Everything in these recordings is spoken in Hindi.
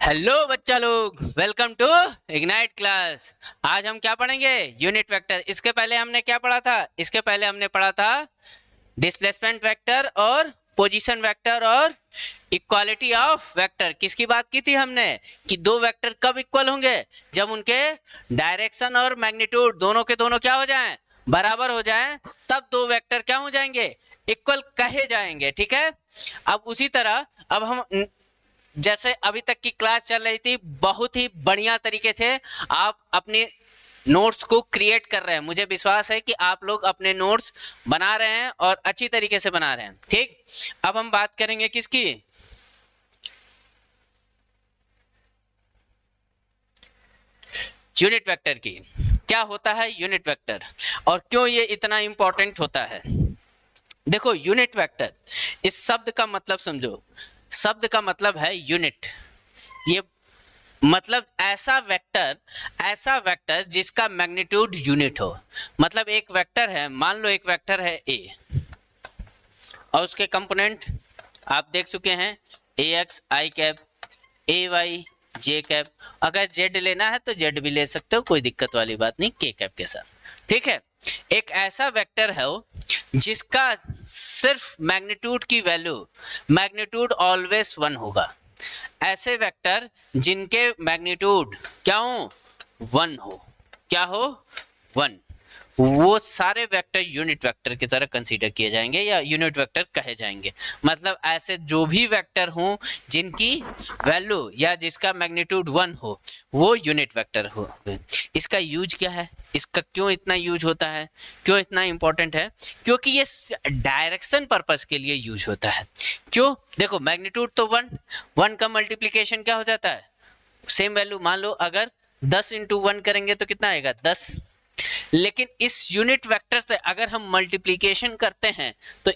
हेलो बच्चा लोग, वेलकम टू इग्नाइट क्लास। आज हम क्या पढ़ेंगे? Unit vector. इसके पहले हमने क्या पढ़ा था? इसके पहले हमने पढ़ा था डिस्प्लेसमेंट वेक्टर और पोजीशन वेक्टर और इक्वालिटी ऑफ वेक्टर। किसकी बात की थी हमने? कि दो वेक्टर कब इक्वल होंगे? जब उनके डायरेक्शन और मैग्नीट्यूड दोनों के दोनों क्या हो जाएं? बराबर हो जाएं, तब दो वेक्टर क्या हो जाएंगे? इक्वल कहे जाएंगे। ठीक है। अब उसी तरह अब हम जैसे अभी तक की क्लास चल रही थी, बहुत ही बढ़िया तरीके से आप अपने नोट्स को क्रिएट कर रहे हैं। मुझे विश्वास है कि आप लोग अपने नोट्स बना रहे हैं और अच्छी तरीके से बना रहे हैं। ठीक। अब हम बात करेंगे किसकी? यूनिट वेक्टर की। क्या होता है यूनिट वेक्टर और क्यों ये इतना इंपॉर्टेंट होता है? देखो, यूनिट वेक्टर, इस शब्द का मतलब समझो। शब्द का मतलब है यूनिट। ये मतलब ऐसा वेक्टर जिसका मैग्नीट्यूड यूनिट हो। मतलब एक वेक्टर है, मान लो एक वेक्टर है ए और उसके कंपोनेंट आप देख चुके हैं, A x i cap, A y j cap. अगर जेड लेना है तो जेड भी ले सकते हो, कोई दिक्कत वाली बात नहीं, के कैप के साथ। ठीक है। एक ऐसा वेक्टर है वो जिसका सिर्फ मैग्नीट्यूड की वैल्यू, मैग्नीट्यूड ऑलवेज 1 होगा। ऐसे वेक्टर जिनके मैग्नीट्यूड क्या हो? 1 हो। क्या हो? 1। वो सारे वेक्टर यूनिट वेक्टर की तरह कंसीडर किए जाएंगे या यूनिट वेक्टर कहे जाएंगे। मतलब ऐसे जो भी वेक्टर हों जिनकी वैल्यू या जिसका मैग्नीट्यूड 1 हो, वो यूनिट वेक्टर हो। इसका यूज क्या है? इसका क्यों इतना यूज होता है? क्यों इतना इंपॉर्टेंट है? क्योंकि ये डायरेक्शन पर्पस के लिए यूज होता है। क्यों? देखो, मैग्नीट्यूड तो 1 का मल्टीप्लीकेशन क्या हो जाता है? Same value. मान लो अगर 10 इंटू 1 करेंगे तो कितना आएगा? 10। लेकिन इस यूनिट वेक्टर से अगर हम मल्टीप्लिकेशन करते हैं तो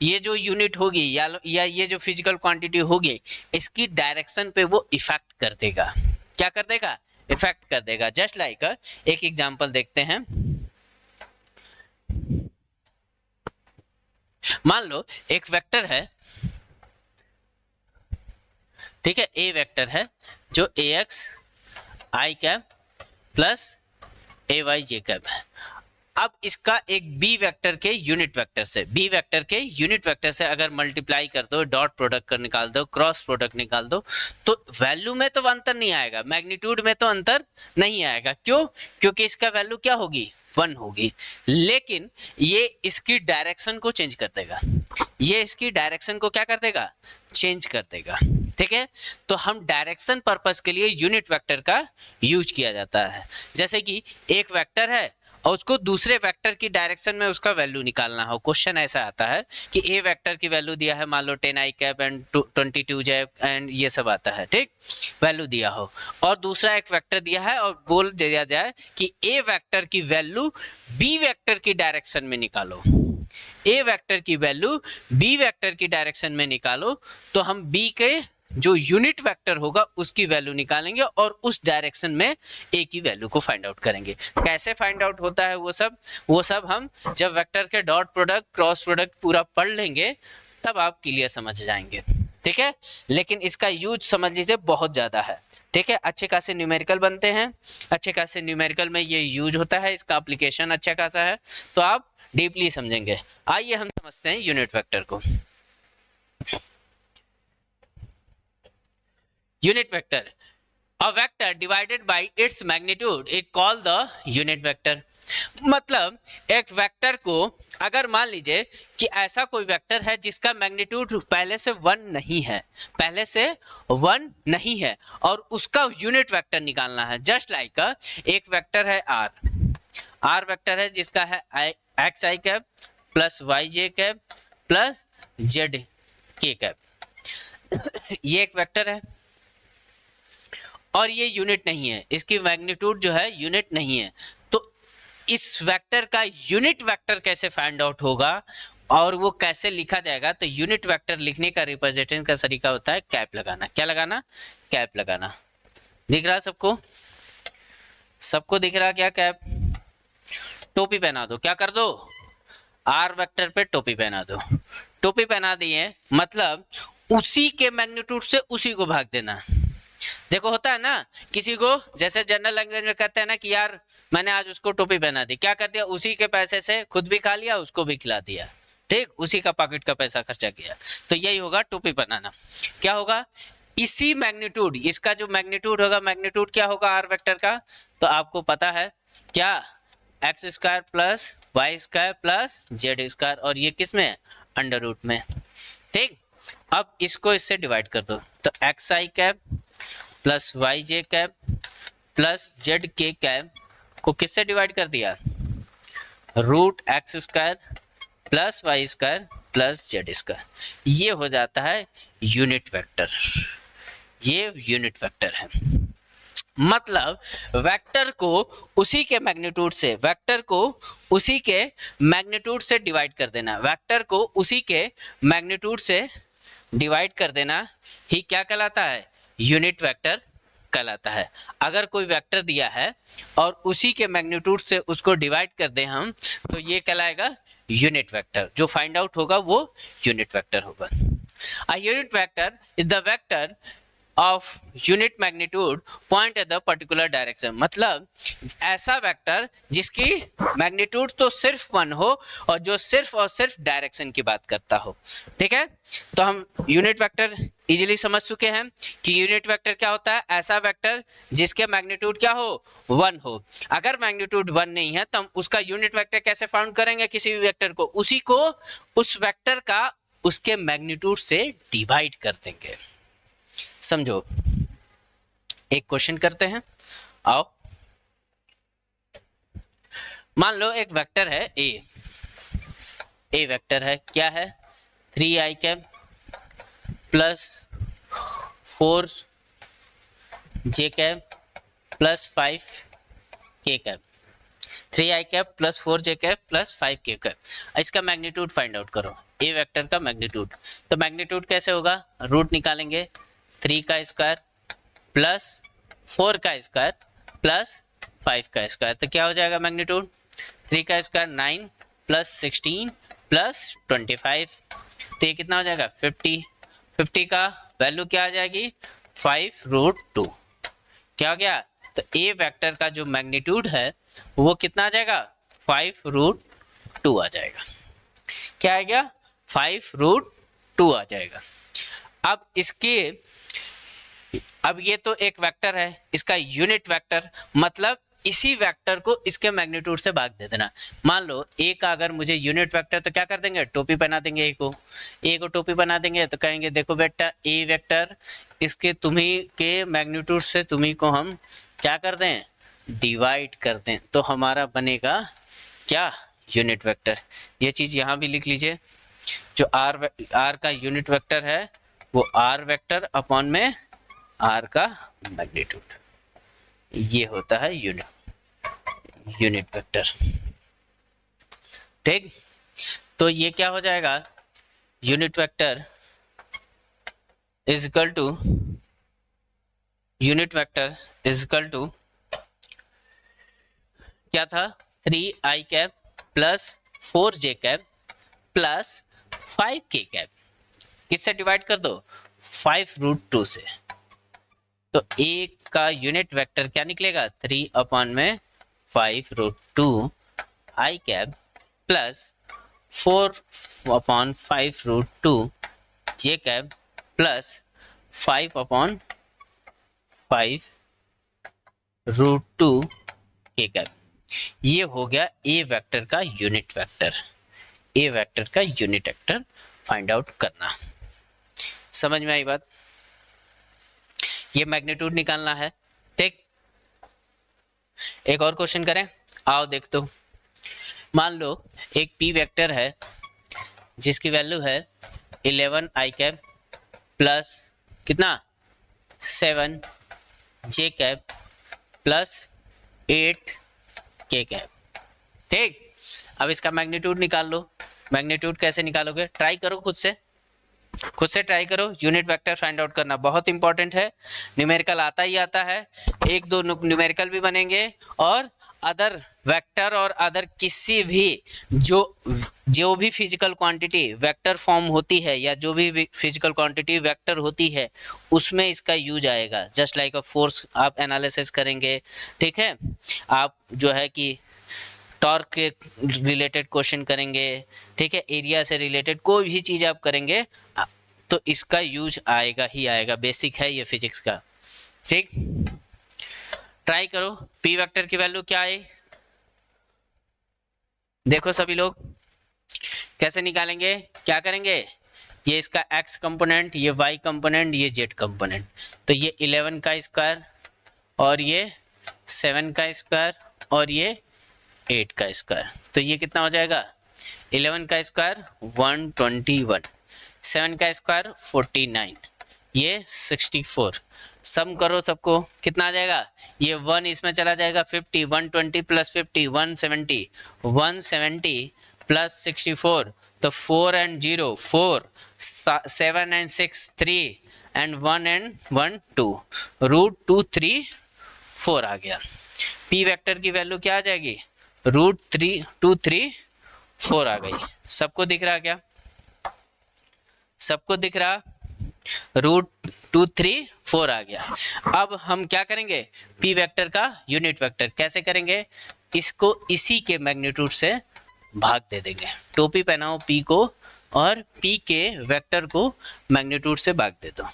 ये जो यूनिट होगी या ये जो फिजिकल क्वांटिटी होगी, इसकी डायरेक्शन पे वो इफेक्ट कर देगा। क्या कर देगा? इफेक्ट कर देगा। जस्ट लाइक एक एग्जांपल देखते हैं। मान लो एक वेक्टर है, ठीक है, ए वेक्टर है जो ए x i cap plus A y j cap है। अब इसका एक बी वेक्टर के यूनिट वेक्टर से अगर मल्टीप्लाई कर दो, डॉट प्रोडक्ट कर निकाल दो, क्रॉस प्रोडक्ट निकाल दो, तो वैल्यू में तो अंतर नहीं आएगा, मैग्नीट्यूड में तो अंतर नहीं आएगा। क्यों? क्योंकि इसका वैल्यू क्या होगी? 1 होगी। लेकिन ये इसकी डायरेक्शन को चेंज कर देगा। ये इसकी डायरेक्शन को क्या कर देगा? चेंज कर देगा। ठीक है। तो हम डायरेक्शन पर्पस के लिए यूनिट वेक्टर का यूज किया जाता है। जैसे कि एक वेक्टर है और उसको दूसरे वेक्टर की डायरेक्शन में उसका वैल्यू निकालना हो। क्वेश्चन ऐसा आता है कि ए वेक्टर की वैल्यू दिया है, मान लो 10 आई कैप एंड 22 जे एंड ये सब आता है। ठीक, वैल्यू दिया हो और दूसरा एक वेक्टर दिया है और बोल दिया जाए कि ए वेक्टर की वैल्यू बी वेक्टर की डायरेक्शन में निकालो। ए वेक्टर की वैल्यू बी वेक्टर की डायरेक्शन में निकालो, तो हम बी के जो यूनिट वेक्टर होगा उसकी वैल्यू निकालेंगे और उस डायरेक्शन में ए की वैल्यू को फाइंड आउट करेंगे। कैसे फाइंड आउट होता है वो सब हम जब वेक्टर के डॉट प्रोडक्ट क्रॉस प्रोडक्ट पूरा पढ़ लेंगे तब आप क्लियर समझ जाएंगे। ठीक है। लेकिन इसका यूज समझ लीजिए बहुत ज्यादा है। ठीक है। अच्छे खासे न्यूमेरिकल बनते हैं, अच्छे खासे न्यूमेरिकल में ये यूज होता है, इसका एप्लीकेशन अच्छा खासा है, तो आप डीपली समझेंगे। आइए हम समझते हैं यूनिट वेक्टर को। Unit vector, a vector divided by its magnitude is called the unit vector। मतलब एक वेक्टर को अगर मान लीजिए कि ऐसा कोई वेक्टर है जिसका मैग्नीट्यूड पहले से 1 नहीं है और उसका यूनिट वेक्टर निकालना है। जस्ट लाइक एक वेक्टर है आर वेक्टर है जिसका है x i cap plus y j cap plus z k cap. ये एक वेक्टर है और ये यूनिट नहीं है, इसकी मैग्नीट्यूड जो है यूनिट नहीं है। तो इस वेक्टर का यूनिट वेक्टर कैसे फाइंड आउट होगा और वो कैसे लिखा जाएगा? तो यूनिट वेक्टर लिखने का रिप्रेजेंटेशन का तरीका होता है कैप लगाना। क्या लगाना? कैप लगाना। दिख रहा है सबको? सबको दिख रहा क्या? कैप। टोपी पहना दो। क्या कर दो? आर वेक्टर पे टोपी पहना दो। टोपी पहना दिए मतलब उसी के मैग्नीट्यूड से उसी को भाग देना। देखो होता है ना, किसी को जैसे जनरल लैंग्वेज में कहते हैं ना कि यार मैंने आज उसको टोपी पहना दी, क्या कर दिया, उसी के पैसे से खुद भी खा लिया, उसको भी खिला दिया, ठीक, उसी का पॉकेट का पैसा खर्चा किया। तो यही होगा टोपी पहनाना। क्या होगा, इसी मैग्नीट्यूड, इसका जो मैग्नीट्यूड होगा, मैग्नीट्यूड क्या होगा आर वेक्टर का, तो आपको पता है क्या, x square plus y square plus z square, और ये किस में है, अंडर रूट में, ठीक। अब इसको इससे डिवाइड कर दो, तो x i cap plus y j cap plus z k cap को किससे डिवाइड कर दिया, root x square plus y square plus z square, ये हो जाता है यूनिट वेक्टर, ये यूनिट वेक्टर है। मतलब वेक्टर को उसी के मैग्नीट्यूड से, वेक्टर को उसी के मैग्नीट्यूड से डिवाइड कर देना, वेक्टर को उसी के मैग्नीट्यूड से डिवाइड कर देना ही क्या कहलाता है, यूनिट वेक्टर कहलाता है। अगर कोई वेक्टर दिया है और उसी के मैग्नीट्यूड से उसको डिवाइड कर दें हम, तो ये कहलाएगा यूनिट वेक्टर, जो फाइंड आउट होगा वो यूनिट वेक्टर होगा। A unit vector is the vector of unit magnitude point at the particular direction, मतलब ऐसा वेक्टर जिसकी मैग्नीट्यूड तो सिर्फ 1 हो और जो सिर्फ और सिर्फ डायरेक्शन की बात करता हो, ठीक है। तो हम यूनिट वेक्टर इजीली समझ चुके हैं कि यूनिट वेक्टर क्या होता है, ऐसा वेक्टर जिसके मैग्नीट्यूड क्या हो, 1 हो। अगर मैग्नीट्यूड 1 नहीं है तो हम उसका यूनिट वेक्टर कैसे फाउंड करेंगे, किसी भी वेक्टर को, उसी को उस वेक्टर का उसके मैग्नीट्यूड से डिवाइड कर देंगे। समझो, एक क्वेश्चन करते हैं, आओ। मान लो एक वेक्टर है ए वेक्टर है, क्या है, 3i cap plus 4j cap plus 5k cap, 3i cap plus 4j cap plus 5k cap, इसका मैग्नीट्यूड फाइंड आउट करो, ए वेक्टर का मैग्नीट्यूड। तो मैग्नीट्यूड कैसे होगा, रूट निकालेंगे, 3 का स्क्वायर प्लस 4 का स्क्वायर प्लस 5 का स्क्वायर, तो क्या हो जाएगा मैग्नीट्यूड, 3 का स्क्वायर 9 प्लस 16 प्लस 25, तो ये कितना हो जाएगा 50, 50 का वैल्यू क्या आ जाएगी 5√2, क्या हो गया, तो ए वेक्टर का जो मैग्नीट्यूड है वो कितना आ जाएगा 5√2 आ जाएगा, क्या आएगा 5√2 आ जाएगा। अब ये तो एक वेक्टर है, इसका यूनिट वेक्टर, मतलब इसी वेक्टर को इसके मैग्नीट्यूड से भाग दे देना। मान लो ए का अगर मुझे यूनिट वेक्टर, तो क्या कर देंगे, टोपी बना देंगे, ए को टोपी बना देंगे, तो कहेंगे देखो बेटा ए वेक्टर, इसके तुम्ही के मैग्नीट्यूड से तुम्ही को हम क्या कर दें, डिवाइड कर दें, तो हमारा बनेगा क्या, यूनिट वेक्टर। ये चीज यहाँ भी लिख लीजिए, जो आर का यूनिट वेक्टर है वो आर वेक्टर अपॉन में आर का मैग्नीट्यूड, ये होता है यूनिट वेक्टर, ठीक। तो ये क्या हो जाएगा, unit vector is equal to, unit vector is equal to क्या था, 3i cap plus 4j cap plus 5k cap, किससे डिवाइड कर दो, 5√2 से, तो ए का यूनिट वेक्टर क्या निकलेगा, 3 अपॉन में 5√2 i cap plus 4 upon 5√2 j cap plus 5 upon 5√2 k cap. ये हो गया ए वेक्टर का यूनिट वेक्टर, ए वेक्टर का यूनिट वेक्टर फाइंड आउट करना। समझ में आई बात, ये मैग्नीट्यूड निकालना है, ठीक। एक और क्वेश्चन करें, आओ देख तो। मान लो एक पी वेक्टर है जिसकी वैल्यू है 11i कैप प्लस कितना 7j cap plus 8k cap, ठीक। अब इसका मैग्नीट्यूड निकाल लो, मैग्नीट्यूड कैसे निकालोगे, ट्राई करो खुद से ट्राई करो, यूनिट वेक्टर फाइंड आउट करना बहुत इंपॉर्टेंट है, न्यूमेरिकल आता ही आता है, एक दो न्यूमेरिकल भी बनेंगे और अदर वेक्टर और अदर किसी भी जो भी फिजिकल क्वांटिटी वेक्टर फॉर्म होती है या जो भी फिजिकल क्वांटिटी वेक्टर होती है उसमें इसका यूज आएगा। जस्ट लाइक अ फोर्स आप एनालिसिस करेंगे, ठीक है, आप जो है कि टॉर्क के रिलेटेड क्वेश्चन करेंगे, ठीक है, एरिया से रिलेटेड कोई भी चीज़ आप करेंगे तो इसका यूज आएगा ही आएगा। बेसिक है ये फिजिक्स का, ठीक। ट्राई करो, पी वेक्टर की वैल्यू क्या है, देखो सभी लोग कैसे निकालेंगे, क्या करेंगे। ये इसका x कंपोनेंट, ये y कंपोनेंट, ये z कंपोनेंट, तो ये 11 का स्क्वायर और ये 7 का स्क्वायर और ये 8 का स्क्वायर, तो ये कितना हो जाएगा। 11 का स्क्वायर 121, 7 का स्क्वायर 49, ये 64। सम करो सबको, कितना आ जाएगा। ये 1 इसमें चला जाएगा 50, 120 प्लस 50 170, 170 प्लस 64, तो 4 and 0 4, 7 and 6 3 and 1 and 1 2, root 2 3 4 आ गया। पी वेक्टर की वैल्यू क्या आ जाएगी, रूट 3 2 3 4 आ गई। सबको दिख रहा क्या, सबको दिख रहा, रूट 2 3 4 आ गया। अब हम क्या करेंगे, पी वेक्टर का यूनिट वेक्टर कैसे करेंगे, इसको इसी के मैग्नीट्यूड से भाग दे देंगे। टोपी पहनाओ पी को और पी के वेक्टर को मैग्नीट्यूड से भाग दे दो,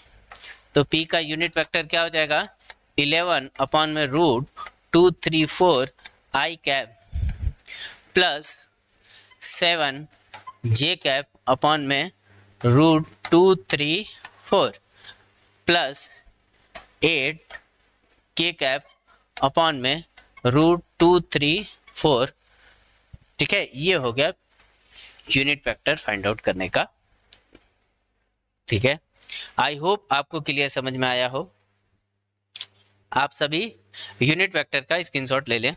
तो पी का यूनिट वेक्टर क्या हो जाएगा, 11 अपॉन में रूट 2 3 4 आई कैप प्लस 7 जे कैप अपॉन में रूट 2 3 4 प्लस 8 के कैप अपॉन में रूट 2 3 4, ठीक है। ये हो गया यूनिट वेक्टर फाइंड आउट करने का, ठीक है। आई होप आपको क्लियर समझ में आया हो। आप सभी यूनिट वेक्टर का स्क्रीनशॉट ले लें,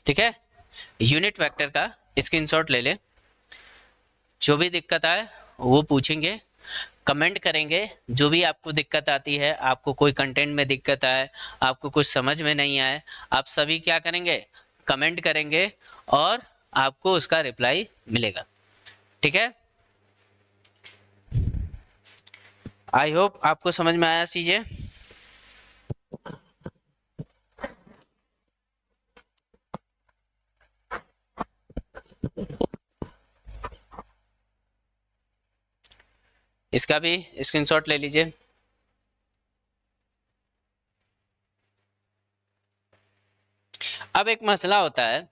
ठीक है, यूनिट वेक्टर का स्क्रीनशॉट ले लें। जो भी दिक्कत आए वो पूछेंगे, कमेंट करेंगे। जो भी आपको दिक्कत आती है, आपको कोई कंटेंट में दिक्कत आए, आपको कुछ समझ में नहीं आए, आप सभी क्या करेंगे, कमेंट करेंगे और आपको उसका रिप्लाई मिलेगा, ठीक है। आई होप आपको समझ में आया चीजें। इसका भी स्क्रीनशॉट ले लीजिए। अब एक मसला होता है,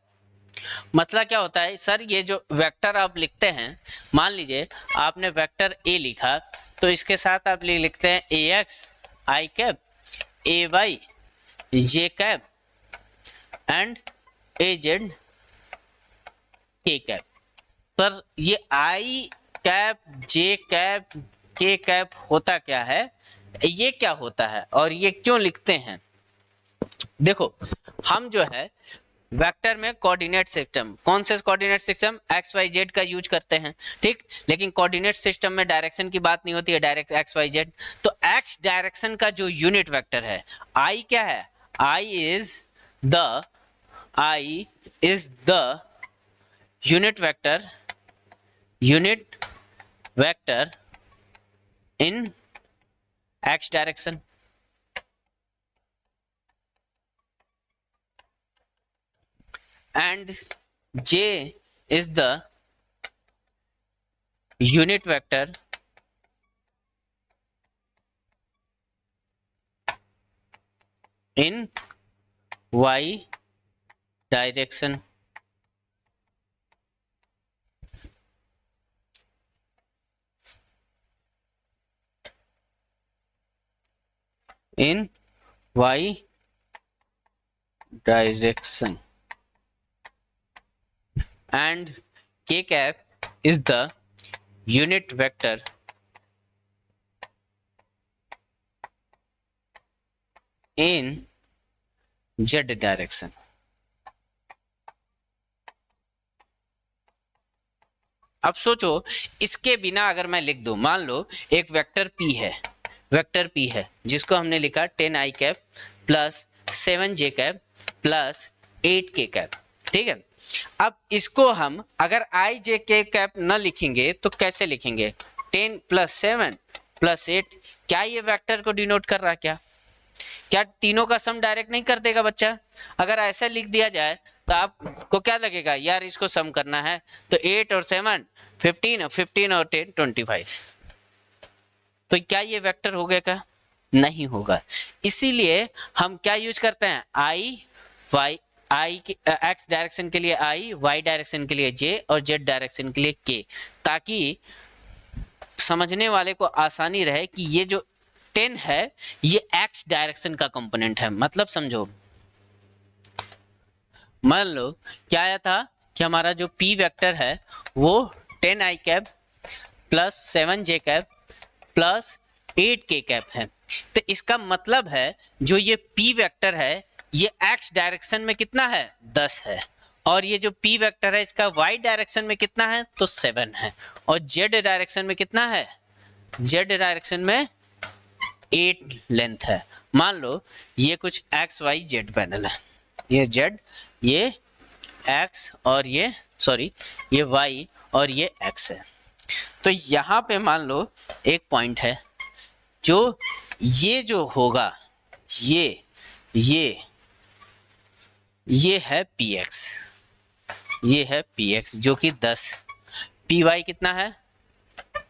मसला क्या होता है सर, ये जो वेक्टर आप लिखते हैं, मान लीजिए आपने वेक्टर ए लिखा, तो इसके साथ आप लिखते हैं A x i cap, A y j cap and A z k cap. Sir ये i cap j cap k cap होता क्या है, ये क्या होता है और ये क्यों लिखते हैं। देखो हम जो है वेक्टर में कोऑर्डिनेट सिस्टम, कौन से coordinate system, x y z का यूज करते हैं, ठीक। लेकिन कोऑर्डिनेट सिस्टम में डायरेक्शन की बात नहीं होती है, डायरेक्ट एक्स वाई जेड। तो एक्स डायरेक्शन का जो यूनिट वेक्टर है, आई क्या है, i is the unit vector in x direction, and j is the unit vector in y direction. In y direction, and k cap is the unit vector in z direction. अब सोचो इसके बिना अगर मैं लिख दूं, मान लो एक वेक्टर p है, वेक्टर p है जिसको हमने लिखा 10 आई कैप प्लस 7 जे कैप प्लस 8k कैप, ठीक है। अब इसको हम अगर आई जे के कैप न लिखेंगे तो कैसे लिखेंगे, 10 प्लस 7 प्लस 8, क्या ये वेक्टर को डिनोट कर रहा, क्या तीनों का सम डायरेक्ट नहीं कर देगा बच्चा? अगर ऐसा लिख दिया जाए तो आपको क्या लगेगा, यार इसको सम करना है तो 8 और 7 15 और 15 और 10 25, तो क्या ये वेक्टर हो गया क्या? नहीं होगा। इसीलिए हम क्या यूज करते हैं, आई एक्स डायरेक्शन के लिए आई, वाई डायरेक्शन के लिए जे और जेड डायरेक्शन के लिए के, ताकि समझने वाले को आसानी रहे कि ये जो 10 है ये एक्स डायरेक्शन का कंपोनेंट है। मतलब समझो, मान लो क्या आया था कि हमारा जो पी वेक्टर है वो 10 आई कैप प्लस 7 जे कैप प्लस 8 के कैप है। तो इसका मतलब है जो ये पी वेक्टर है ये एक्स डायरेक्शन में कितना है, 10 है, और ये जो पी वेक्टर है इसका वाई डायरेक्शन में कितना है, तो 7 है, और जेड डायरेक्शन में कितना है, जेड डायरेक्शन में 8 लेंथ है। मान लो ये कुछ एक्स वाई जेड पैनल है, ये जेड, ये एक्स और ये सॉरी ये वाई और ये एक्स है। तो यहाँ पे मान लो एक पॉइंट है, जो ये जो होगा ये है पी एक्स, ये है पी एक्स जो कि 10, पी वाई कितना है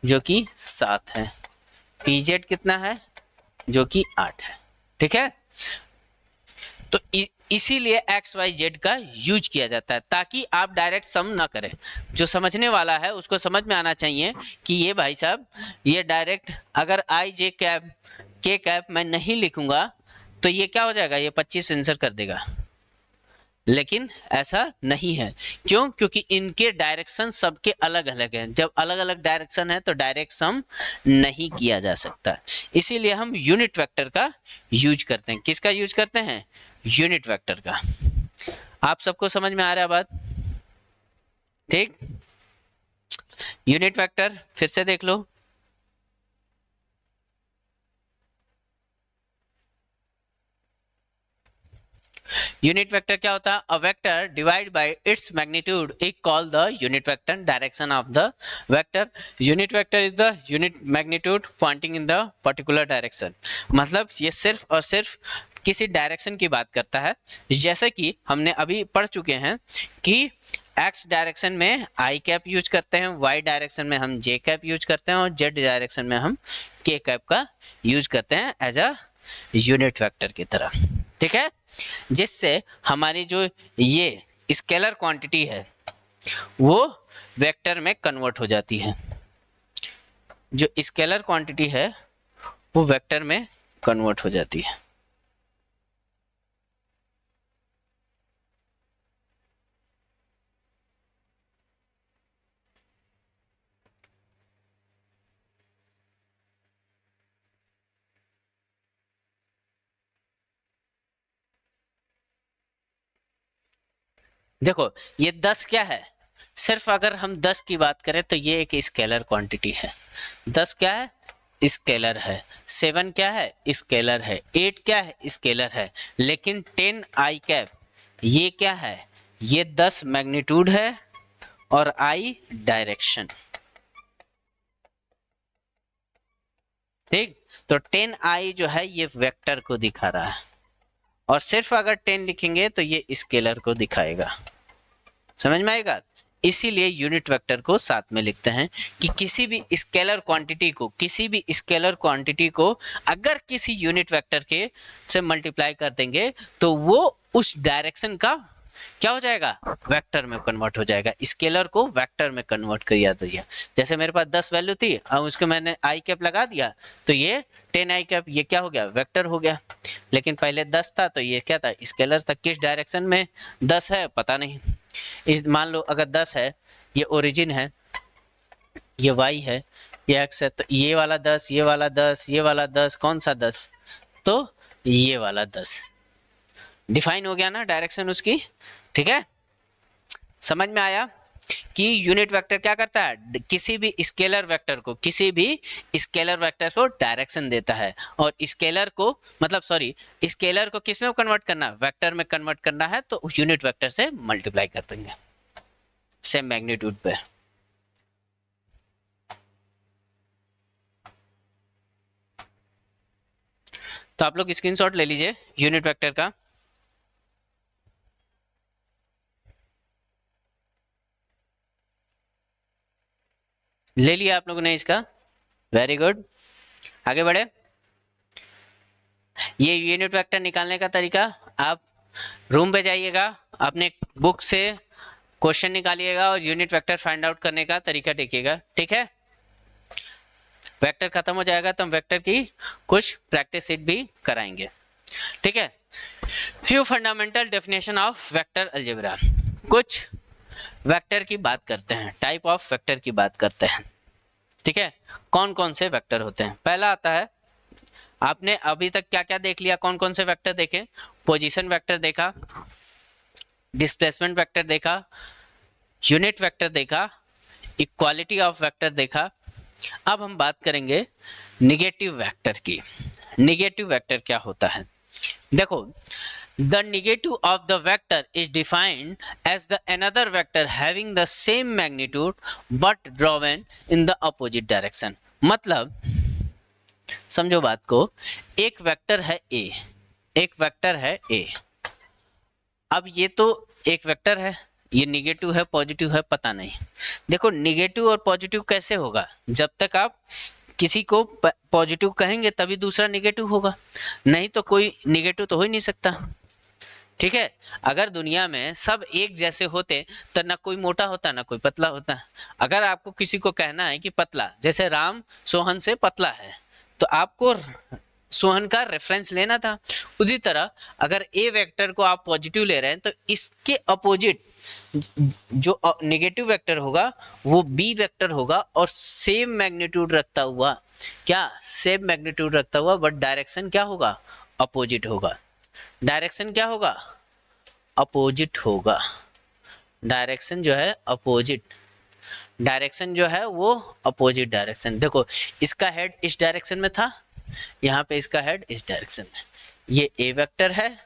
जो कि 7 है, पी जेड कितना है जो कि 8 है, ठीक है। तो इसीलिए एक्स वाई जेड का यूज किया जाता है ताकि आप डायरेक्ट सम ना करें। जो समझने वाला है उसको समझ में आना चाहिए कि ये भाई साहब ये डायरेक्ट अगर आई जे कैप के कैप मैं नहीं लिखूंगा तो ये क्या हो जाएगा, ये 25 आंसर कर देगा, लेकिन ऐसा नहीं है। क्यों? क्योंकि इनके डायरेक्शन सबके अलग अलग हैं। जब अलग अलग डायरेक्शन है तो डायरेक्ट सम नहीं किया जा सकता, इसीलिए हम यूनिट वेक्टर का यूज करते हैं। किसका यूज करते हैं, यूनिट वेक्टर का। आप सबको समझ में आ रहा है बात, ठीक। यूनिट वेक्टर फिर से देख लो, यूनिट वेक्टर क्या होता है, a vector divide by its magnitude is called the unit vector. Direction of the vector, unit vector is the unit magnitude pointing in the particular direction. मतलब ये सिर्फ और सिर्फ किसी डायरेक्शन की बात करता है। जैसे कि हमने अभी पढ़ चुके हैं कि एक्स डायरेक्शन में आई कैप यूज करते हैं, वाई डायरेक्शन में हम जे कैप यूज करते हैं और जेड डायरेक्शन में हम के कैप का यूज करते हैं एज अ यूनिट वेक्टर की तरह, ठीक है। जिससे हमारी जो ये स्केलर क्वांटिटी है वो वेक्टर में कन्वर्ट हो जाती है, जो स्केलर क्वांटिटी है वो वेक्टर में कन्वर्ट हो जाती है। देखो ये 10 क्या है, सिर्फ अगर हम 10 की बात करें तो ये एक स्केलर क्वांटिटी है। 10 क्या है, स्केलर है। 7 क्या है, स्केलर है। 8 क्या है, स्केलर है। लेकिन 10 आई कैप ये क्या है, ये 10 मैग्नीट्यूड है और आई डायरेक्शन, ठीक। तो 10 आई जो है ये वेक्टर को दिखा रहा है, और सिर्फ अगर 10 लिखेंगे तो ये स्केलर को दिखाएगा। समझ में आएगा? इसीलिए यूनिट वेक्टर को साथ में लिखते हैं कि किसी भी स्केलर क्वांटिटी को अगर किसी यूनिट वेक्टर के से मल्टीप्लाई कर देंगे तो वो उस डायरेक्शन का क्या हो जाएगा, वेक्टर में कन्वर्ट हो जाएगा। स्केलर को वेक्टर में कन्वर्ट कर दिया। जैसे मेरे पास 10 वैल्यू थी, अब उसको मैंने आई कैप लगा दिया तो ये 10 आई कैप ये क्या हो गया, वेक्टर हो गया। लेकिन पहले 10 था तो ये क्या था, स्केलर था। किस डायरेक्शन में 10 है पता नहीं। इस मान लो अगर 10 है, ये ओरिजिन है, ये वाई है, ये एक्स है, तो ये वाला 10, ये वाला 10, ये वाला 10, कौन सा 10, तो ये वाला 10 डिफाइन हो गया ना डायरेक्शन उसकी, ठीक है। समझ में आया? कि यूनिट वेक्टर क्या करता है, किसी भी स्केलर वेक्टर को डायरेक्शन देता है, और स्केलर को मतलब सॉरी स्केलर को किस में कन्वर्ट करना है, वेक्टर में कन्वर्ट करना है, तो यूनिट वेक्टर से मल्टीप्लाई कर देंगे सेम मैग्नीट्यूड पे। तो आप लोग स्क्रीनशॉट ले लीजिए यूनिट वेक्टर का। ले लिया आप लोगों ने इसका, वेरी गुड। आगे बढ़े। ये यूनिट वेक्टर निकालने का तरीका, आप रूम पे जाइएगा, अपने बुक से क्वेश्चन निकालिएगा और यूनिट वेक्टर फाइंड आउट करने का तरीका देखिएगा, ठीक है। वेक्टर खत्म हो जाएगा तो हम वेक्टर की कुछ प्रैक्टिस सीट भी कराएंगे, ठीक है। Few fundamental definition of vector algebra, कुछ वेक्टर की बात करते हैं, टाइप ऑफ वेक्टर की बात करते हैं, ठीक है। कौन कौन से वेक्टर होते हैं। पहला आता है, आपने अभी तक क्या क्या देख लिया, कौन कौन से वेक्टर देखे, पोजीशन वेक्टर देखा, डिस्प्लेसमेंट वेक्टर देखा, यूनिट वेक्टर देखा, इक्वालिटी ऑफ वेक्टर देखा। अब हम बात करेंगे निगेटिव वेक्टर की। निगेटिव वेक्टर क्या होता है, देखो, the negative of the vector is defined as the another vector having the same magnitude but drawn in the opposite direction। मतलब समझो बात को, एक वेक्टर है a, एक वेक्टर है a। अब ये तो एक वेक्टर है, ये निगेटिव है पॉजिटिव है पता नहीं। देखो निगेटिव और पॉजिटिव कैसे होगा, जब तक आप किसी को पॉजिटिव कहेंगे तभी दूसरा निगेटिव होगा, नहीं तो कोई निगेटिव तो हो ही नहीं सकता, ठीक है। अगर दुनिया में सब एक जैसे होते तो ना कोई मोटा होता ना कोई पतला होता। अगर आपको किसी को कहना है कि पतला, जैसे राम सोहन से पतला है, तो आपको सोहन का रेफरेंस लेना था। उसी तरह अगर ए वेक्टर को आप पॉजिटिव ले रहे हैं तो इसके अपोजिट जो नेगेटिव वेक्टर होगा वो बी वेक्टर होगा, और सेम मैग्नीट्यूड रखता हुआ, क्या सेम मैग्नीट्यूड रखता हुआ, बट डायरेक्शन क्या होगा, अपोजिट होगा। डायरेक्शन क्या होगा, अपोजिट होगा। डायरेक्शन जो है अपोजिट, डायरेक्शन जो है वो अपोजिट डायरेक्शन। देखो इसका हेड इस डायरेक्शन में था, यहाँ पे इसका हेड इस डायरेक्शन में। ये ए वेक्टर है,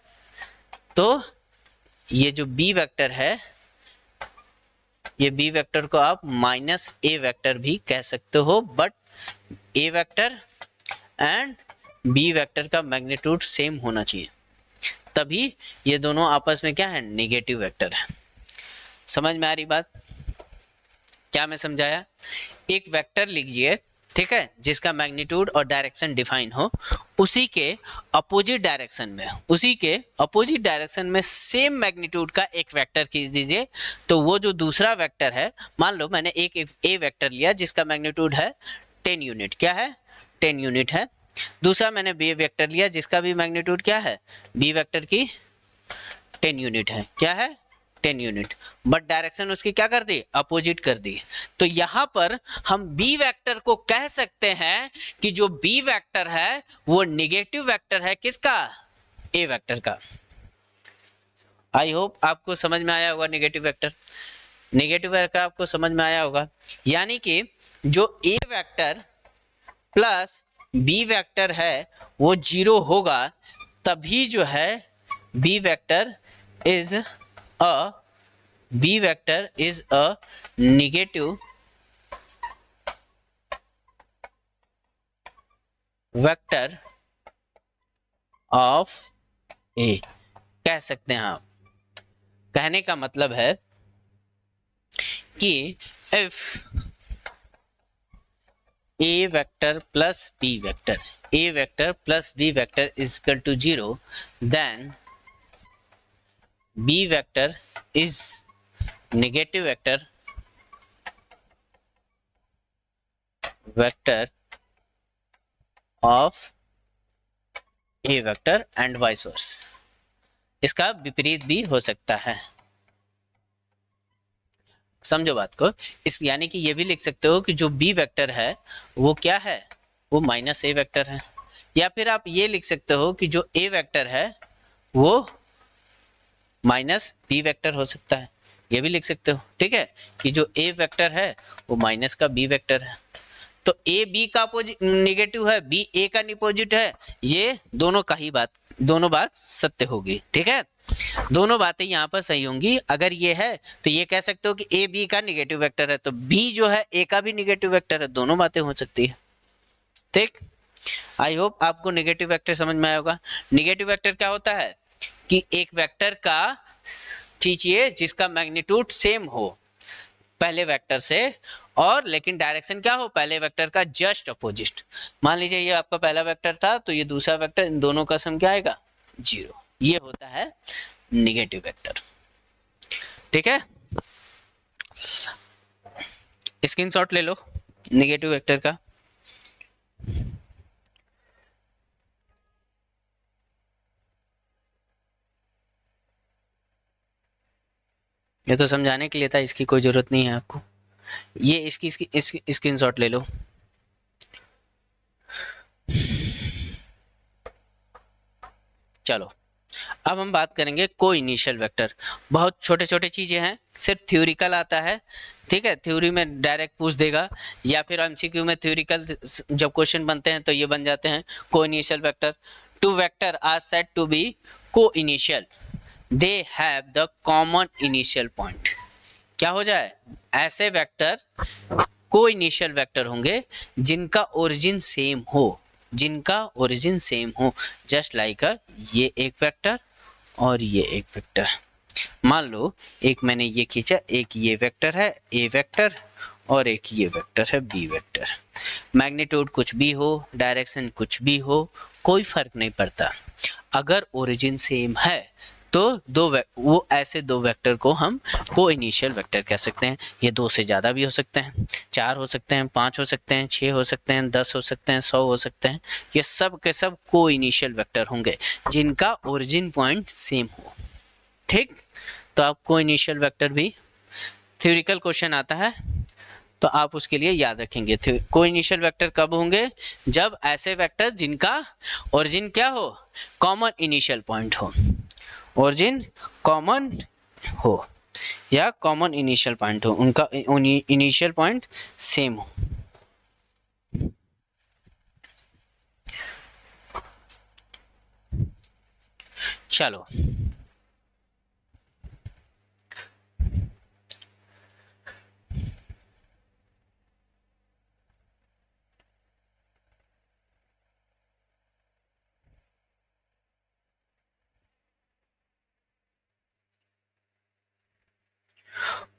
तो ये जो बी वेक्टर है, ये बी वेक्टर को आप माइनस ए वेक्टर भी कह सकते हो, but A vector and B vector का मैग्नीट्यूड सेम होना चाहिए, तभी ये दोनों आपस में क्या है, नेगेटिव वेक्टर है। समझ में आ रही बात, क्या मैं समझाया। एक वेक्टर लीजिए, ठीक है, जिसका मैग्नीट्यूड और डायरेक्शन डिफाइन हो, उसी के अपोजिट डायरेक्शन में सेम मैग्नीट्यूड का एक वेक्टर खींच दीजिए, तो वो जो दूसरा वेक्टर है, मान लो मैंने एक ए वेक्टर लिया जिसका मैग्नीट्यूड है 10 यूनिट, क्या है 10 यूनिट है। दूसरा मैंने बी वेक्टर लिया जिसका भी मैग्नीट्यूड क्या है, बी वेक्टर की 10 यूनिट है, क्या है 10 यूनिट, बट डायरेक्शन उसकी क्या कर दी, अपोजिट कर दी। तो यहां पर हम बी वेक्टर को कह सकते हैं कि जो बी वेक्टर है वो निगेटिव वेक्टर है, किसका, ए वेक्टर का। आई होप आपको समझ में आया होगा निगेटिव वेक्टर। निगेटिव वेक्टर आपको समझ में आया होगा, यानी कि जो A vector plus B vector है वो 0 होगा, तभी जो है B vector is a negative vector of A कह सकते हैं आप। कहने का मतलब है कि if A vector plus B vector is equal to 0, then B vector is negative vector of A vector and vice versa. इसका विपरीत भी हो सकता है, समझो बात को। इस यानी कि ये भी लिख सकते हो कि जो बी वेक्टर है वो क्या है, वो माइनस ए वेक्टर है, या फिर आप ये लिख सकते हो कि जो ए वेक्टर है वो माइनस बी वेक्टर हो सकता है। ये भी लिख सकते हो, ठीक है, कि जो ए वेक्टर है वो माइनस का बी वेक्टर है। तो ए बी का निगेटिव है, बी ए का निपोजिट है, ये दोनों का ही बात, दोनों बात सत्य होगी, ठीक है, दोनों बातें यहाँ पर सही होंगी। अगर ये है तो ये कह सकते हो कि ए बी का निगेटिव वेक्टर है, तो बी जो है ए का भी निगेटिव वेक्टर है, दोनों बातें हो सकती है, ठीक। आई होप आपको नेगेटिव वेक्टर समझ में आया होगा। नेगेटिव वेक्टर क्या होता है कि एक वेक्टर का खींचिए जिसका मैग्नीट्यूड सेम हो पहले वेक्टर से, और लेकिन डायरेक्शन क्या हो पहले वेक्टर का जस्ट अपोजिट। मान लीजिए ये आपका पहला वेक्टर था, तो ये दूसरा वेक्टर, इन दोनों का सम क्या आएगा 0। ये होता है नेगेटिव वेक्टर, ठीक है। स्क्रीनशॉट ले लो नेगेटिव वेक्टर का। ये तो समझाने के लिए था, इसकी कोई जरूरत नहीं है आपको। ये इसकी स्क्रीनशॉट ले लो। चलो अब हम बात करेंगे को इनिशियल वेक्टर। बहुत छोटे छोटे चीजें हैं, सिर्फ थ्योरिकल आता है, ठीक है, थ्योरी में डायरेक्ट पूछ देगा, या फिर एमसीक्यू में थ्योरिकल जब क्वेश्चन बनते हैं तो ये बन जाते हैं coinitial vector. Two vector are said to be coinitial, they have the common initial point. क्या हो जाए, ऐसे वेक्टर को इनिशियल वेक्टर होंगे जिनका ओरिजिन सेम हो, जिनका ओरिजिन सेम हो, जस्ट लाइक ये एक वेक्टर और ये एक वेक्टर। मान लो एक मैंने ये खींचा, एक ये वेक्टर है ए वेक्टर और एक ये वेक्टर है बी वेक्टर। मैग्नीट्यूड कुछ भी हो, डायरेक्शन कुछ भी हो, कोई फर्क नहीं पड़ता। अगर ओरिजिन सेम है तो वो ऐसे दो वेक्टर को हम को इनिशियल वेक्टर कह सकते हैं। ये 2 से ज़्यादा भी हो सकते हैं, 4 हो सकते हैं, 5 हो सकते हैं, 6 हो सकते हैं, 10 हो सकते हैं, 100 हो सकते हैं। ये सब के सब को इनिशियल वेक्टर होंगे जिनका ओरिजिन पॉइंट सेम हो, ठीक। तो आप को इनिशियल वेक्टर भी थ्योरिकल क्वेश्चन आता है तो आप उसके लिए याद रखेंगे। को इनिशियल वेक्टर कब होंगे, जब ऐसे वेक्टर जिनका ओरिजिन क्या हो, कॉमन इनिशियल पॉइंट हो, ओरिजिन कॉमन हो या कॉमन इनिशियल पॉइंट हो, उनका इनिशियल पॉइंट सेम हो। चलो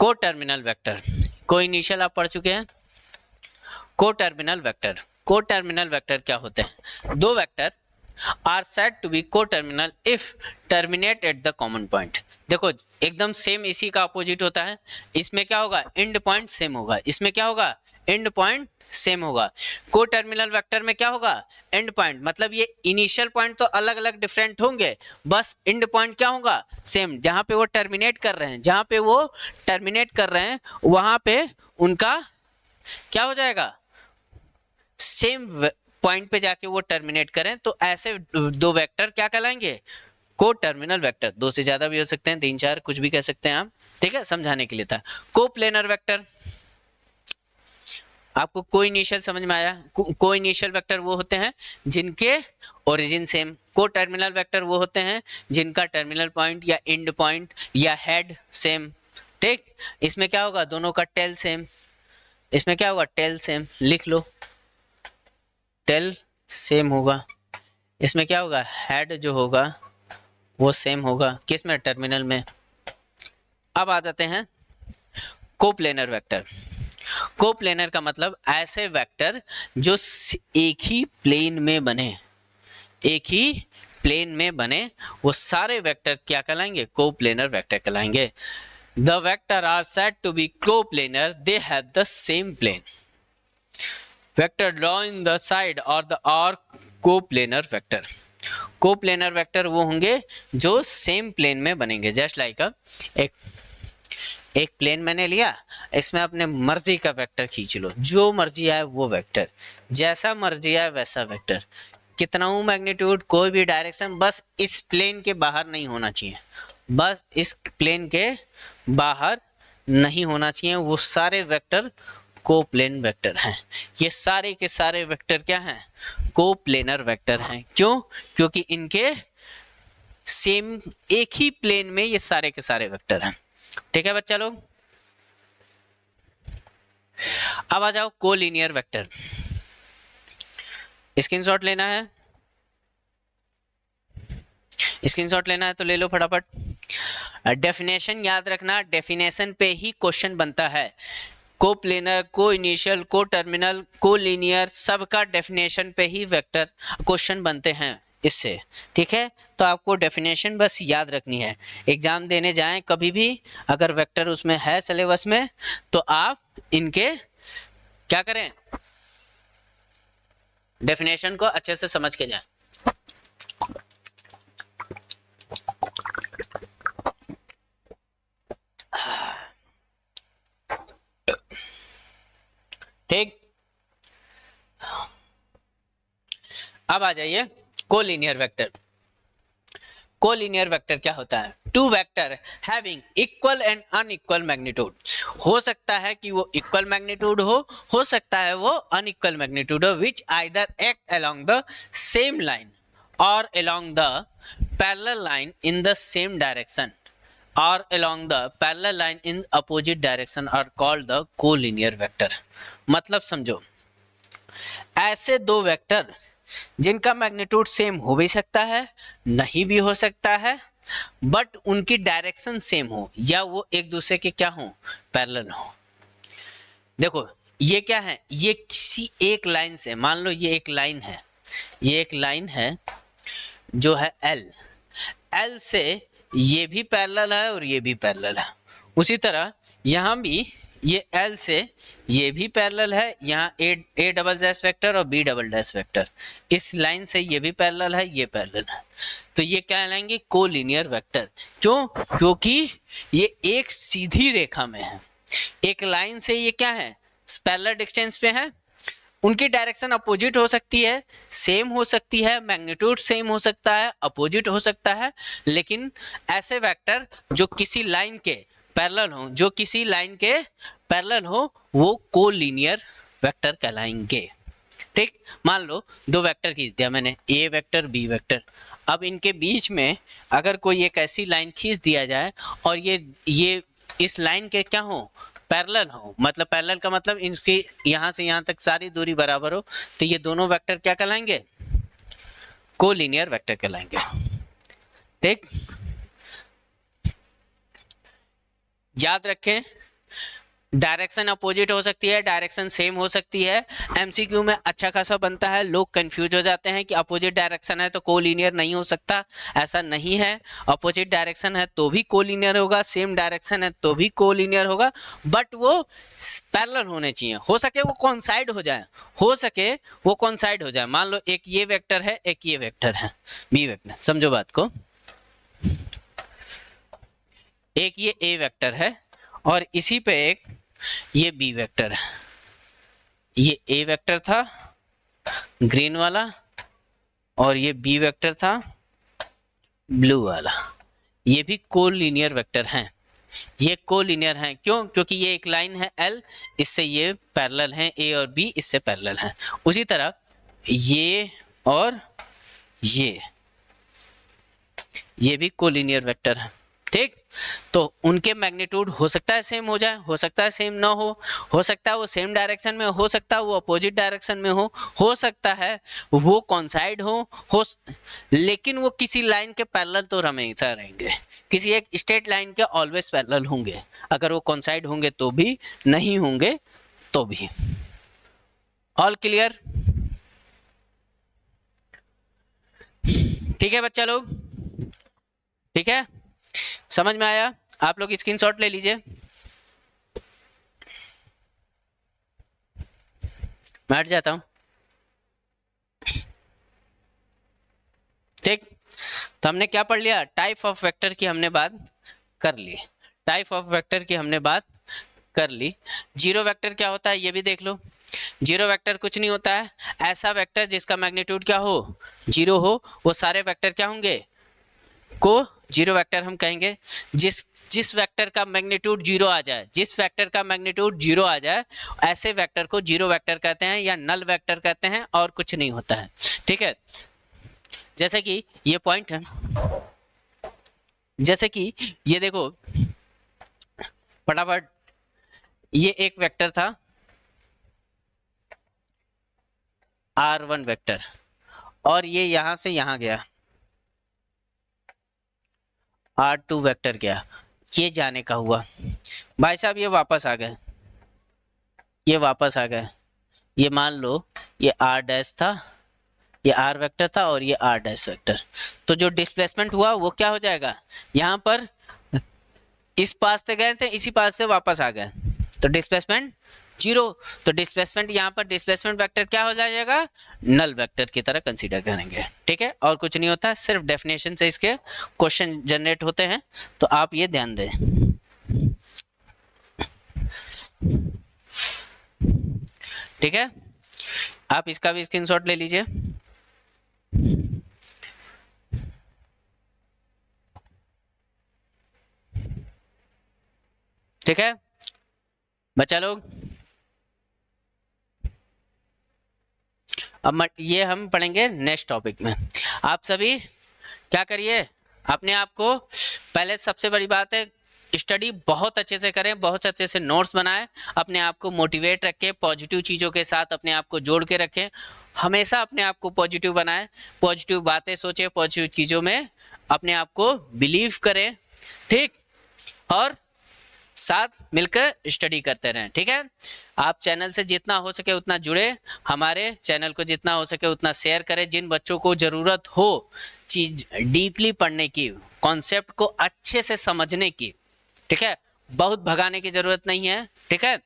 को टर्मिनल वेक्टर, को इनिशियल आप पढ़ चुके हैं। Coterminal vector, coterminal vector क्या होते हैं, दो vector are said to be coterminal if terminate at the common point. देखो एकदम सेम इसी का अपोजिट होता है, इसमें क्या होगा एंड पॉइंट सेम होगा, इसमें क्या होगा एंड पॉइंट सेम होगा। को टर्मिनल वेक्टर में क्या होगा एंड पॉइंट, मतलब ये इनिशियल पॉइंट तो अलग अलग डिफरेंट होंगे, बस एंड पॉइंट क्या होगा सेम। जहां पे वो टर्मिनेट कर रहे हैं, जहां पे वो टर्मिनेट कर रहे हैं वहां पे उनका क्या हो जाएगा सेम पॉइंट पे जाके वो टर्मिनेट करें, तो ऐसे दो वेक्टर क्या कहलाएंगे को टर्मिनल वेक्टर। 2 से ज्यादा भी हो सकते हैं, 3 4 कुछ भी कह सकते हैं आप, ठीक है, समझाने के लिए था। को प्लेनर वेक्टर, आपको को इनिशियल समझ में आया। को इनिशियल वेक्टर वो होते हैं जिनके ओरिजिन सेम, को टर्मिनल वेक्टर वो होते हैं जिनका टर्मिनल पॉइंट या एंड पॉइंट या हेड सेम, ठीक। इसमें क्या होगा दोनों का टेल सेम, इसमें क्या होगा टेल सेम, लिख लो टेल सेम होगा। इसमें क्या होगा हेड जो होगा वो सेम होगा, किस में टर्मिनल में। अब आ जाते हैं कोप्लेनर वेक्टर। कोप्लेनर का मतलब ऐसे वेक्टर जो एक ही प्लेन में बने, एक ही प्लेन में बने, वो सारे वेक्टर क्या कहलाएंगे कोप्लेनर वेक्टर कहलाएंगे। The vector are said to be coplanar, they have the same plane. Vector draw in the side और the are coplanar vector. Coplanar vector वो होंगे जो सेम प्लेन में बनेंगे, जस्ट लाइक एक प्लेन मैंने लिया, इसमें अपने मर्जी का वेक्टर खींच लो, जो मर्जी आए वो वेक्टर, जैसा मर्जी आए वैसा वेक्टर, कितना मैग्नीट्यूड कोई भी डायरेक्शन, बस इस प्लेन के बाहर नहीं होना चाहिए, बस इस प्लेन के बाहर नहीं होना चाहिए, वो सारे वेक्टर कोप्लेन वेक्टर हैं। ये सारे के सारे वेक्टर क्या हैं? कोप्लेनर वेक्टर हैं। क्यों? क्योंकि इनके सेम एक ही प्लेन में ये सारे के सारे वेक्टर हैं। ठीक है बच्चा लोग, अब आ जाओ कोलिनियर वेक्टर। स्क्रीनशॉट लेना है, स्क्रीनशॉट लेना है तो ले लो फटाफट। डेफिनेशन याद रखना, डेफिनेशन पे ही क्वेश्चन बनता है। को प्लेनर, को इनिशियल, को टर्मिनल, को लीनियर, सबका डेफिनेशन पे ही वेक्टर क्वेश्चन बनते हैं इससे। ठीक है, तो आपको डेफिनेशन बस याद रखनी है। एग्जाम देने जाएं कभी भी, अगर वेक्टर उसमें है सिलेबस में, तो आप इनके क्या करें, डेफिनेशन को अच्छे से समझ के जाएं। ठीक, अब आ जाइए कोलिनियर वेक्टर। कोलिनियर वेक्टर क्या होता है? Two vector having equal and unequal magnitude. हो सकता है कि वो इक्वल मैग्नीट्यूड हो सकता है वो अनइक्वल मैग्नीट्यूड हो, which either act along the same line और along the parallel line in the same direction और along the parallel line in opposite direction are called the collinear vector। मतलब समझो, ऐसे दो वेक्टर जिनका मैग्नीट्यूड सेम हो भी सकता है, नहीं भी हो सकता है, बट उनकी डायरेक्शन सेम हो या वो एक दूसरे के क्या हो, पैरेलल हो। देखो ये क्या है, ये किसी एक लाइन से, मान लो ये एक लाइन है, ये एक लाइन है जो है एल से ये भी पैरेलल है और ये भी पैरेलल है। उसी तरह यहाँ भी ये L से ये भी पैरेलल है, यहाँ A डबल डैश वेक्टर और B डबल डैश वेक्टर, इस लाइन से ये भी पैरेलल है, ये पैरेलल है, तो ये क्या कहलाएंगे? Collinear vector. क्यों? क्योंकि ये एक सीधी रेखा में है, एक लाइन से ये क्या है, पैरेलल डिस्टेंस पे है। उनकी डायरेक्शन अपोजिट हो सकती है, सेम हो सकती है, मैग्नीट्यूड सेम हो सकता है, अपोजिट हो सकता है, लेकिन ऐसे वेक्टर जो किसी लाइन के पैरेलल हो, जो किसी लाइन के पैरेलल हो, वो कोलिनियर वेक्टर कहलाएंगे। ठीक, मान लो दो वेक्टर खींच दिया मैंने, ए वेक्टर बी वेक्टर। अब इनके बीच में अगर कोई एक ऐसी लाइन खींच दिया जाए और ये इस लाइन के क्या हो, पैरेलल हो, मतलब पैरेलल का मतलब इनकी यहां से यहां तक सारी दूरी बराबर हो, तो ये दोनों वेक्टर क्या कहलाएंगे? कोलिनियर वेक्टर कहलाएंगे। ठीक, याद रखें, डायरेक्शन अपोजिट हो सकती है, डायरेक्शन सेम हो सकती है। एमसीक्यू में अच्छा खासा बनता है, लोग कंफ्यूज हो जाते हैं कि अपोजिट डायरेक्शन है तो कोलिनियर नहीं हो सकता। ऐसा नहीं है, अपोजिट डायरेक्शन है तो भी कोलिनियर होगा, सेम डायरेक्शन है तो भी कोलिनियर होगा, बट वो पैरेलल होने चाहिए। हो सके वो कोइंसाइड हो जाए, हो सके वो कोइंसाइड हो जाए। मान लो एक ये वेक्टर है, एक ये वेक्टर है, बी वेक्टर, समझो बात को, एक ये ए वेक्टर है और इसी पे एक ये बी वेक्टर है। ये ए वेक्टर था ग्रीन वाला और ये बी वेक्टर था ब्लू वाला। ये भी कोलिनियर वेक्टर हैं, ये कोलिनियर हैं। क्यों? क्योंकि ये एक लाइन है एल, इससे ये पैरेलल हैं, ए और बी इससे पैरेलल हैं। उसी तरह ये और ये भी कोलिनियर वेक्टर हैं। ठीक, तो उनके मैग्नीट्यूड हो सकता है सेम हो जाए, हो सकता है सेम ना हो सकता है वो सेम डायरेक्शन में, हो सकता है वो अपोजिट डायरेक्शन में हो सकता है वो कोइंसाइड हो, लेकिन वो किसी लाइन के पैरेलल तो हमेशा रहेंगे, किसी एक स्ट्रेट लाइन के ऑलवेज पैरेलल होंगे। अगर वो कोइंसाइड होंगे तो भी, नहीं होंगे तो भी। All clear? ठीक है बच्चा लोग, ठीक है, समझ में आया? आप लोग स्क्रीनशॉट ले लीजिए, मैं हट जाता हूं। ठीक, तो हमने क्या पढ़ लिया? टाइप ऑफ वेक्टर की हमने बात कर ली, टाइप ऑफ वेक्टर की हमने बात कर ली। जीरो वेक्टर क्या होता है ये भी देख लो। जीरो वेक्टर कुछ नहीं होता है, ऐसा वेक्टर जिसका मैग्नीट्यूड क्या हो, जीरो हो। वो सारे वेक्टर क्या होंगे? को जीरो वेक्टर हम कहेंगे जिस वेक्टर का मैग्नीट्यूड जीरो आ जाए, जिस वेक्टर का मैग्नीट्यूड जीरो आ जाए, ऐसे वेक्टर को जीरो वेक्टर कहते हैं या नल वेक्टर कहते हैं, और कुछ नहीं होता है। ठीक है, जैसे कि ये पॉइंट है, जैसे कि ये देखो फटाफट, ये एक वेक्टर था R1 वेक्टर, और ये यहां से यहां गया R2 वेक्टर गया, ये जाने का हुआ। भाई साहब ये वापस आ गए, ये वापस आ गए, ये मान लो ये R डैश था, ये R वेक्टर था और ये R डैश वेक्टर। तो जो डिस्प्लेसमेंट हुआ वो क्या हो जाएगा, यहाँ पर इस पास से गए थे, इसी पास से वापस आ गए, तो डिस्प्लेसमेंट जीरो। तो डिस्प्लेसमेंट यहाँ पर डिस्प्लेसमेंट वेक्टर क्या हो जाएगा, नल वेक्टर की तरह कंसीडर करेंगे। ठीक है, और कुछ नहीं होता, सिर्फ डेफिनेशन से इसके क्वेश्चन जनरेट होते हैं, तो आप ये ध्यान दें। ठीक है, आप इसका भी स्क्रीनशॉट ले लीजिए। ठीक है बच्चा लोग, अब ये हम पढ़ेंगे नेक्स्ट टॉपिक में। आप सभी क्या करिए, अपने आप को पहले सबसे बड़ी बात है स्टडी बहुत अच्छे से करें, बहुत अच्छे से नोट्स बनाएं, अपने आप को मोटिवेट रखें, पॉजिटिव चीज़ों के साथ अपने आप को जोड़ के रखें, हमेशा अपने आप को पॉजिटिव बनाएं, पॉजिटिव बातें सोचें, पॉजिटिव चीज़ों में अपने आप को बिलीव करें। ठीक, और साथ मिलकर स्टडी करते रहें। ठीक है, आप चैनल से जितना हो सके उतना जुड़े, हमारे चैनल को जितना हो सके उतना शेयर करें। जिन बच्चों को ज़रूरत हो चीज डीपली पढ़ने की, कॉन्सेप्ट को अच्छे से समझने की, ठीक है, बहुत भगाने की जरूरत नहीं है। ठीक है,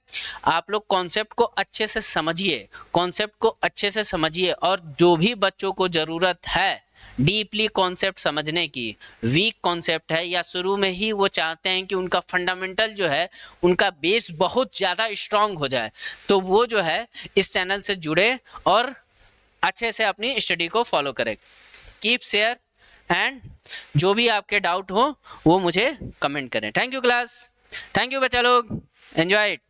आप लोग कॉन्सेप्ट को अच्छे से समझिए, कॉन्सेप्ट को अच्छे से समझिए, और जो भी बच्चों को जरूरत है डीपली कॉन्सेप्ट समझने की, वीक कॉन्सेप्ट है या शुरू में ही वो चाहते हैं कि उनका फंडामेंटल जो है उनका बेस बहुत ज़्यादा स्ट्रांग हो जाए, तो वो जो है इस चैनल से जुड़े और अच्छे से अपनी स्टडी को फॉलो करें। कीप शेयर एंड जो भी आपके डाउट हो वो मुझे कमेंट करें। Thank you class, thank you बच्चा लोग, एंजॉय इट।